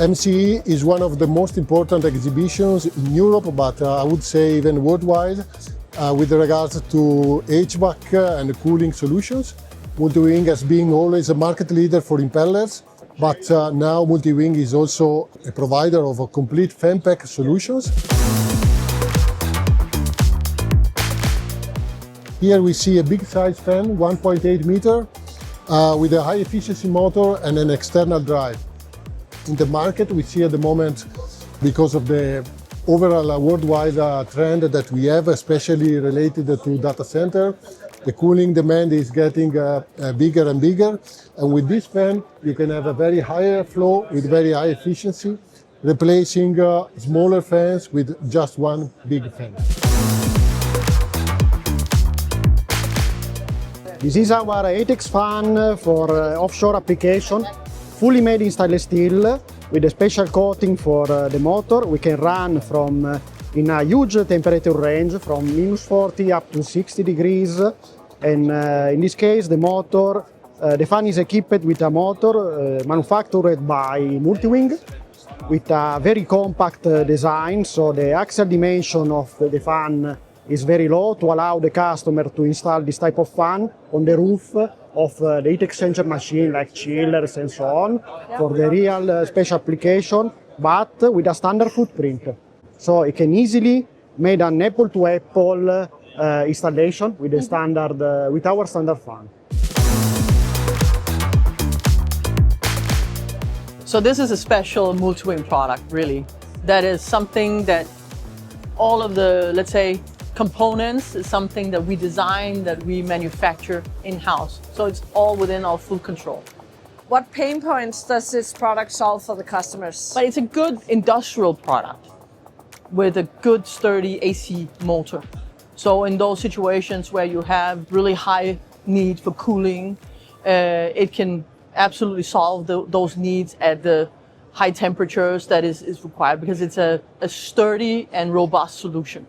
MCE is one of the most important exhibitions in Europe, but I would say even worldwide, with regards to HVAC and cooling solutions. Multiwing has been always a market leader for impellers, but now Multiwing is also a provider of a complete fan pack solutions. Here we see a big size fan, 1.8 meter, with a high efficiency motor and an external drive. In the market, we see at the moment, because of the overall worldwide trend that we have, especially related to data center, the cooling demand is getting bigger and bigger. And with this fan, you can have a very high flow with very high efficiency, replacing smaller fans with just one big fan. This is our 8X fan for offshore application. Fully made in stainless steel with a special coating for the motor. We can run from in a huge temperature range from -40 up to 60 degrees. And in this case, the motor, the fan is equipped with a motor manufactured by Multiwing with a very compact design. So the axial dimension of the fan is very low to allow the customer to install this type of fan on the roof of the heat exchanger machine like chillers and so on for the real special application, but with a standard footprint. So it can easily made an apple-to-apple installation with the standard, with our standard fan. So this is a special Multiwing product, really. That is something that all of the, let's say, components is something that we design, that we manufacture in-house. So it's all within our full control. What pain points does this product solve for the customers? But it's a good industrial product with a good sturdy AC motor. So in those situations where you have really high need for cooling, it can absolutely solve those needs at the high temperatures that is required, because it's a sturdy and robust solution.